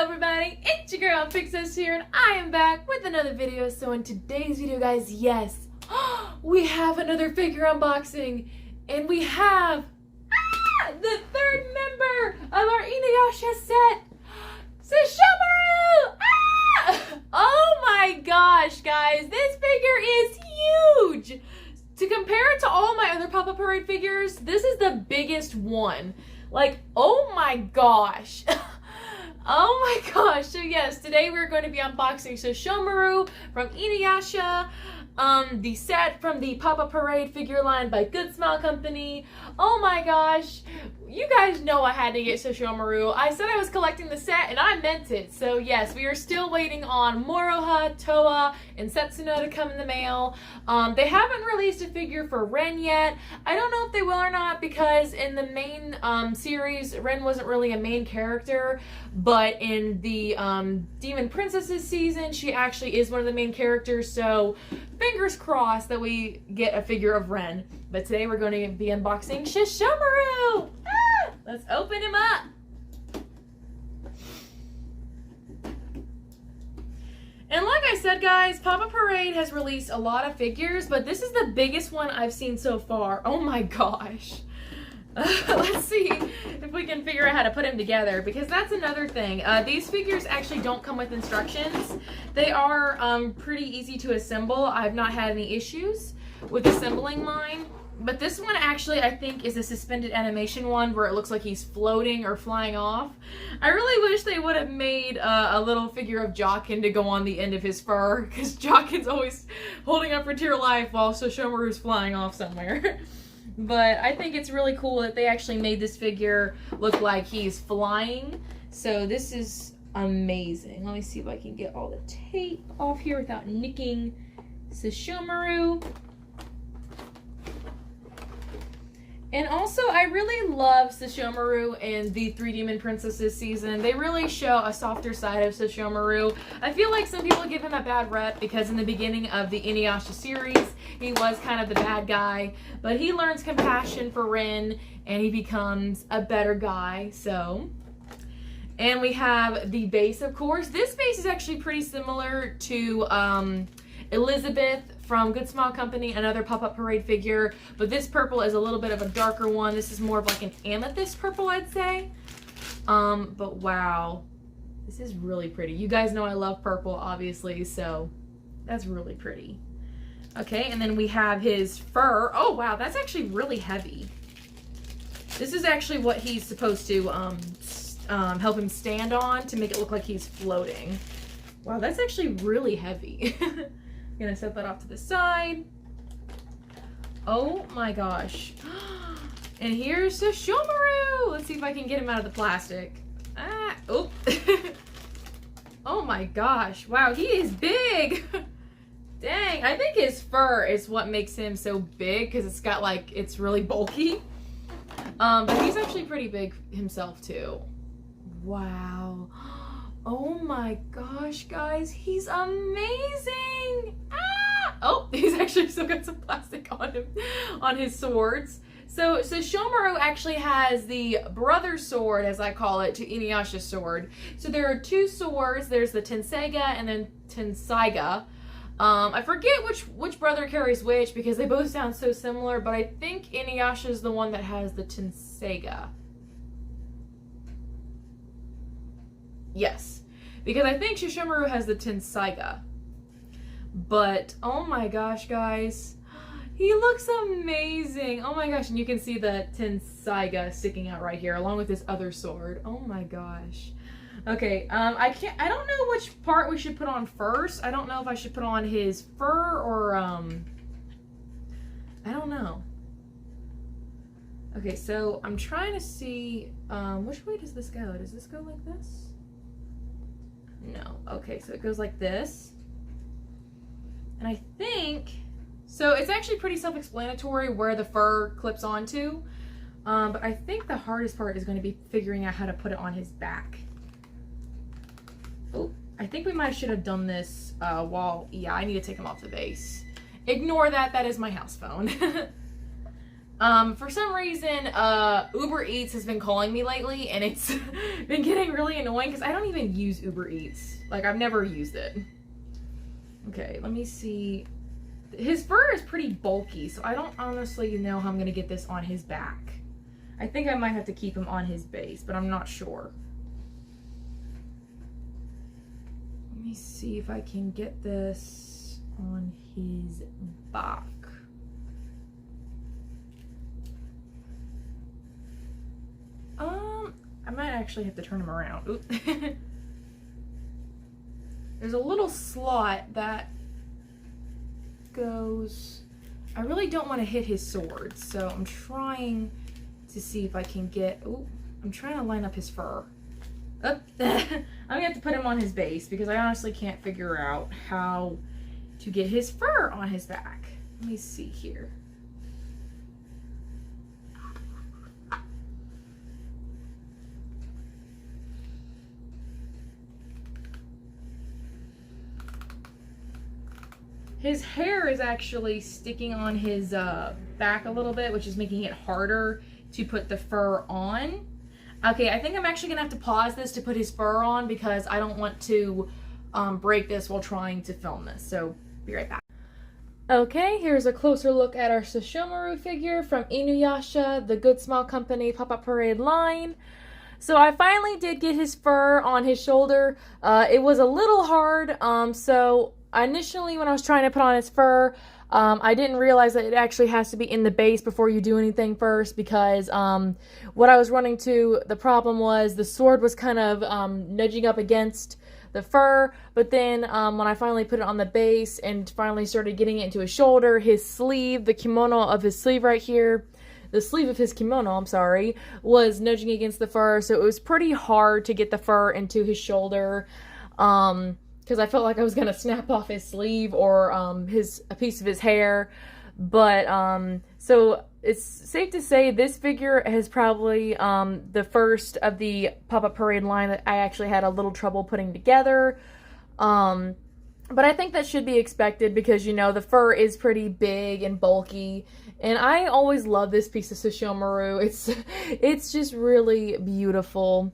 everybody, it's your girl Princess here, and I am back with another video. So in today's video, guys, yes, we have another figure unboxing, and we have the third member of our Inuyasha set, Sesshomaru! Oh my gosh, guys, this figure is huge! To compare it to all my other Pop-Up Parade figures, this is the biggest one. Like, oh my gosh. Oh my gosh. So yes, today we're going to be unboxing Sesshomaru from Inuyasha, the set from the Pop-Up Parade figure line by Good Smile Company. Oh my gosh. You guys know I had to get Sesshomaru. I said I was collecting the set, and I meant it. So yes, we are still waiting on Moroha, Toa, and Setsuno to come in the mail. They haven't released a figure for Ren yet. I don't know if they will or not, because in the main series, Ren wasn't really a main character, but in the Demon Princesses season, she actually is one of the main characters, so fingers crossed that we get a figure of Ren. But today we're going to be unboxing Sesshomaru! Let's open him up! And like I said, guys, Pop-Up Parade has released a lot of figures, but this is the biggest one I've seen so far. Oh my gosh. Let's see if we can figure out how to put him together, because that's another thing. These figures actually don't come with instructions. They are pretty easy to assemble. I've not had any issues with assembling mine. But this one actually, I think, is a suspended animation one where it looks like he's floating or flying off. I really wish they would have made a little figure of Jockin to go on the end of his fur, because Jockin's always holding up for dear life while Sesshomaru's flying off somewhere. But I think it's really cool that they actually made this figure look like he's flying. So this is amazing. Let me see if I can get all the tape off here without nicking Sesshomaru. And also, I really love Sesshomaru in the Three Demon Princesses season. They really show a softer side of Sesshomaru. I feel like some people give him a bad rep because in the beginning of the Inuyasha series, he was kind of the bad guy. But he learns compassion for Rin, and he becomes a better guy, so. And we have the base, of course. This base is actually pretty similar to Elizabeth from Good Smile Company, another Pop-Up Parade figure, but this purple is a little bit of a darker one. This is more of like an amethyst purple, I'd say. But wow, this is really pretty. You guys know I love purple, obviously, so that's really pretty. Okay, and then we have his fur. Oh wow, that's actually really heavy. This is actually what he's supposed to help him stand on to make it look like he's floating. Wow, that's actually really heavy. Gonna set that off to the side. Oh my gosh. And here's Sesshomaru! Let's see if I can get him out of the plastic. Ah, oh. Oh my gosh. Wow, he is big! Dang, I think his fur is what makes him so big, because it's got like, it's really bulky. But he's actually pretty big himself too. Wow. Oh my gosh, guys, he's amazing! Ah! Oh, he's actually still got some plastic on him, on his swords. So Sesshomaru actually has the brother sword, as I call it, to Inuyasha's sword. So there are two swords. There's the Tenseiga and then Tenseiga. I forget which brother carries which, because they both sound so similar, but I think Inuyasha's the one that has the Tenseiga. Yes, because I think Sesshomaru has the Tenseiga. But, oh my gosh, guys. He looks amazing. Oh my gosh, and you can see the Tenseiga sticking out right here, along with this other sword. Oh my gosh. Okay, I don't know which part we should put on first. I don't know if I should put on his fur or, I don't know. Okay, so I'm trying to see, which way does this go? Does this go like this? No. Okay, so it goes like this. And I think, so it's actually pretty self-explanatory where the fur clips onto. But I think the hardest part is going to be figuring out how to put it on his back. Oh, I think we should have done this yeah, I need to take him off the base. Ignore that, that is my house phone. For some reason, Uber Eats has been calling me lately, and it's been getting really annoying because I don't even use Uber Eats. Like, I've never used it. Okay, let me see. His fur is pretty bulky, so I don't honestly know how I'm going to get this on his back. I think I might have to keep him on his base, but I'm not sure. Let me see if I can get this on his back. I might actually have to turn him around. Oop. There's a little slot that goes... I really don't want to hit his sword, so I'm trying to see if I can get... Ooh, I'm trying to line up his fur. I'm gonna have to put him on his base because I honestly can't figure out how to get his fur on his back. Let me see here. His hair is actually sticking on his back a little bit, which is making it harder to put the fur on. Okay, I think I'm actually gonna have to pause this to put his fur on because I don't want to break this while trying to film this. So, be right back. Okay, here's a closer look at our Sesshomaru figure from Inuyasha, the Good Smile Company Pop-Up Parade line. So I finally did get his fur on his shoulder. It was a little hard, so initially when I was trying to put on his fur, I didn't realize that it actually has to be in the base before you do anything first because what I was running to, the problem was the sword was kind of nudging up against the fur, but then when I finally put it on the base and finally started getting it into his shoulder, his sleeve, the kimono of his sleeve right here, the sleeve of his kimono, I'm sorry, was nudging against the fur, so it was pretty hard to get the fur into his shoulder, because I felt like I was going to snap off his sleeve or a piece of his hair. But, so it's safe to say this figure is probably the first of the Pop-Up Parade line that I actually had a little trouble putting together. But I think that should be expected because, you know, the fur is pretty big and bulky. And I always love this piece of Sesshomaru. It's just really beautiful.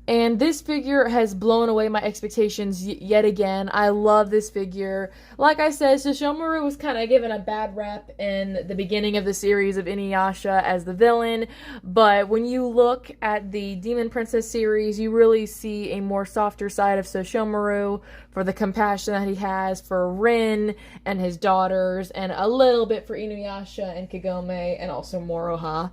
And this figure has blown away my expectations yet again. I love this figure. Like I said, Sesshomaru was kind of given a bad rep in the beginning of the series of Inuyasha as the villain. But when you look at the Demon Princess series, you really see a more softer side of Sesshomaru for the compassion that he has for Rin and his daughters, and a little bit for Inuyasha and Kagome, and also Moroha.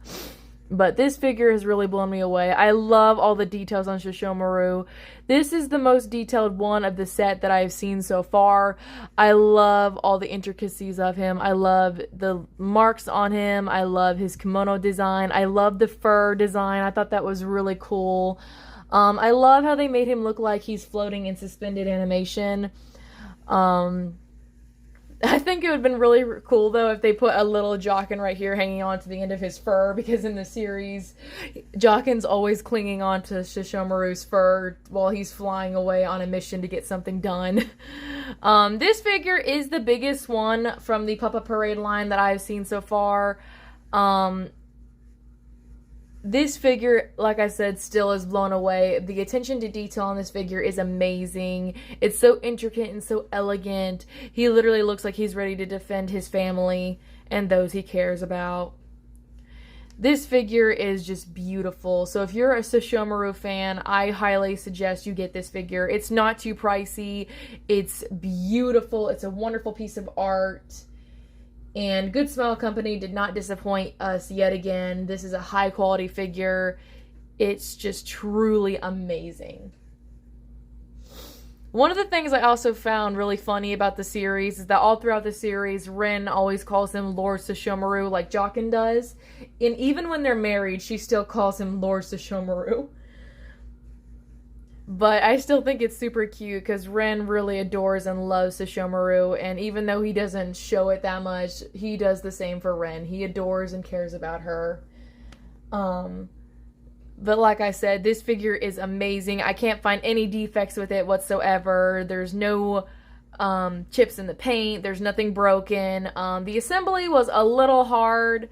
But this figure has really blown me away. I love all the details on Sesshomaru. This is the most detailed one of the set that I've seen so far. I love all the intricacies of him. I love the marks on him. I love his kimono design. I love the fur design. I thought that was really cool. I love how they made him look like he's floating in suspended animation. I think it would have been really cool, though, if they put a little Jokin right here hanging on to the end of his fur, because in the series, Jokin's always clinging on to Sesshomaru's fur while he's flying away on a mission to get something done. This figure is the biggest one from the Pop-Up Parade line that I've seen so far. This figure, like I said, still is blown away. The attention to detail on this figure is amazing. It's so intricate and so elegant. He literally looks like he's ready to defend his family and those he cares about. This figure is just beautiful. So if you're a Sesshomaru fan, I highly suggest you get this figure. It's not too pricey. It's beautiful. It's a wonderful piece of art. And Good Smile Company did not disappoint us yet again. This is a high quality figure. It's just truly amazing. One of the things I also found really funny about the series is that all throughout the series, Rin always calls him Lord Sesshomaru like Jokin does. And even when they're married, she still calls him Lord Sesshomaru. But I still think it's super cute because Rin really adores and loves Sesshomaru, and even though he doesn't show it that much, he does the same for Rin. He adores and cares about her. But like I said, this figure is amazing. I can't find any defects with it whatsoever. There's no chips in the paint. There's nothing broken. The assembly was a little hard.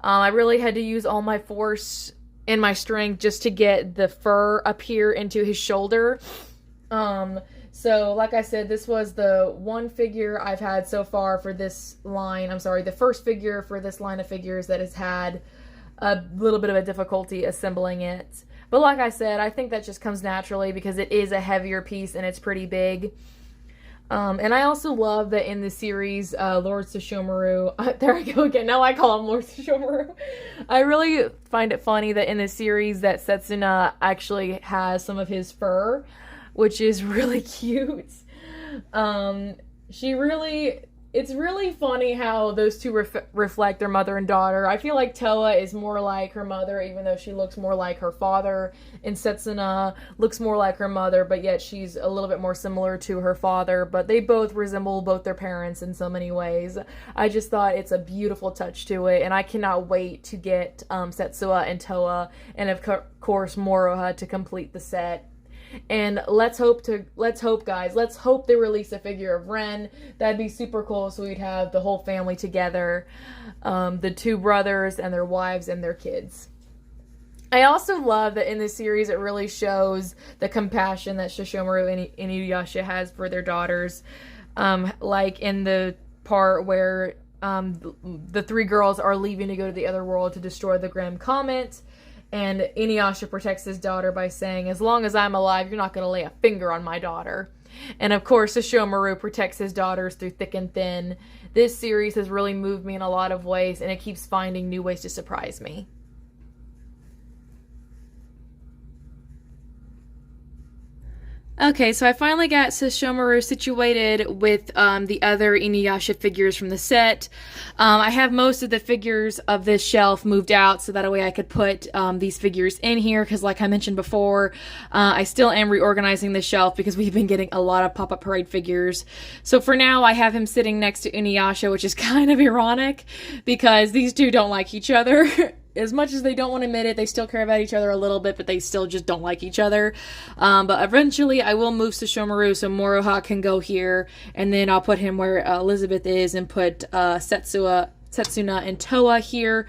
I really had to use all my force and my strength just to get the fur up here into his shoulder. So like I said, this was the one figure I've had so far for this line. I'm sorry, the first figure for this line of figures that has had a little bit of a difficulty assembling it. But like I said, I think that just comes naturally because it is a heavier piece and it's pretty big. And I also love that in the series, Lord Sesshomaru, there I go again, now I call him Lord Sesshomaru. I really find it funny that in the series that Setsuna actually has some of his fur, which is really cute. It's really funny how those two reflect their mother and daughter. I feel like Toa is more like her mother, even though she looks more like her father. And Setsuna looks more like her mother, but yet she's a little bit more similar to her father. But they both resemble both their parents in so many ways. I just thought it's a beautiful touch to it, and I cannot wait to get Setsuna and Toa, and of course Moroha to complete the set. And let's hope, guys. Let's hope they release a figure of Ren. That'd be super cool, so we'd have the whole family together. The two brothers and their wives and their kids. I also love that in this series it really shows the compassion that Sesshomaru and Inuyasha has for their daughters. Like in the part where the three girls are leaving to go to the other world to destroy the Grim Comet. And Inuyasha protects his daughter by saying, as long as I'm alive, you're not going to lay a finger on my daughter. And of course, Sesshomaru protects his daughters through thick and thin. This series has really moved me in a lot of ways, and it keeps finding new ways to surprise me. Okay, so I finally got Sesshomaru situated with the other Inuyasha figures from the set. I have most of the figures of this shelf moved out so that way I could put these figures in here because like I mentioned before, I still am reorganizing the shelf because we've been getting a lot of Pop-Up Parade figures. So for now, I have him sitting next to Inuyasha, which is kind of ironic because these two don't like each other. As much as they don't want to admit it, they still care about each other a little bit, but they still just don't like each other. But eventually, I will move Sesshomaru so Moroha can go here, and then I'll put him where Elizabeth is and put Setsuna and Toa here.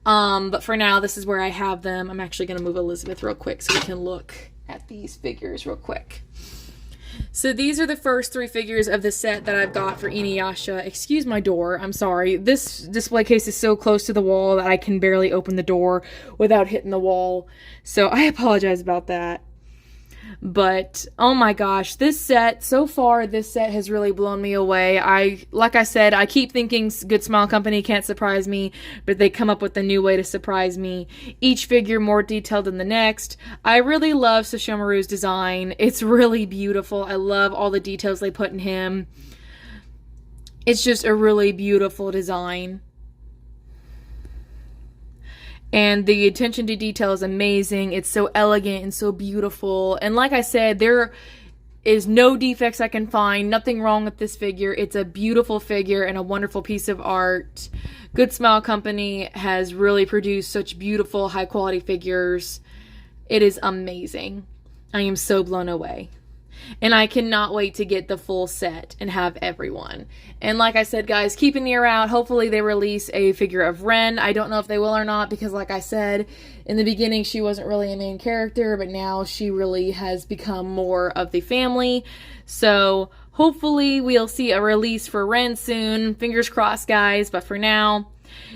But for now, this is where I have them. I'm actually going to move Elizabeth real quick so we can look at these figures real quick. So these are the first three figures of the set that I've got for Inuyasha. Excuse my door, I'm sorry. This display case is so close to the wall that I can barely open the door without hitting the wall. So I apologize about that. But, oh my gosh, this set, so far, this set has really blown me away. Like I said, I keep thinking Good Smile Company can't surprise me, but they come up with a new way to surprise me. Each figure more detailed than the next. I really love Sesshomaru's design. It's really beautiful. I love all the details they put in him. It's just a really beautiful design. And the attention to detail is amazing. It's so elegant and so beautiful. And like I said, there is no defects I can find. Nothing wrong with this figure. It's a beautiful figure and a wonderful piece of art. Good Smile Company has really produced such beautiful, high-quality figures. It is amazing. I am so blown away. And I cannot wait to get the full set and have everyone. And like I said, guys, keep an ear out. Hopefully they release a figure of Ren. I don't know if they will or not because like I said, in the beginning she wasn't really a main character, but now she really has become more of the family. So hopefully we'll see a release for Ren soon. Fingers crossed, guys. But for now,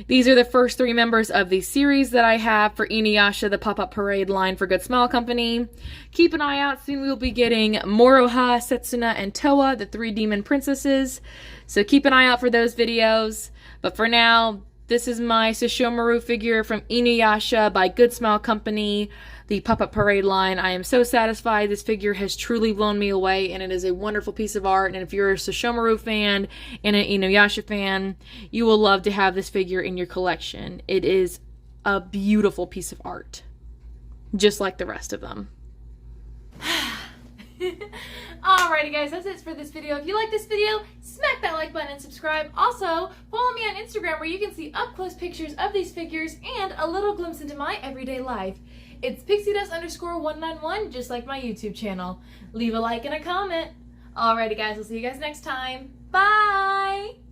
these are the first three members of the series that I have for Inuyasha, the Pop-Up Parade line for Good Smile Company. Keep an eye out. Soon we'll be getting Moroha, Setsuna, and Toa, the three demon princesses. So keep an eye out for those videos. But for now, this is my Sesshomaru figure from Inuyasha by Good Smile Company, the Pop-Up Parade line. I am so satisfied. This figure has truly blown me away, and it is a wonderful piece of art. And if you're a Sesshomaru fan and an Inuyasha fan, you will love to have this figure in your collection. It is a beautiful piece of art, just like the rest of them. Alrighty guys, that's it for this video. If you like this video, smack that like button and subscribe. Also, follow me on Instagram where you can see up-close pictures of these figures and a little glimpse into my everyday life. It's PixieDust_191, just like my YouTube channel. Leave a like and a comment. Alrighty guys, I'll see you guys next time. Bye!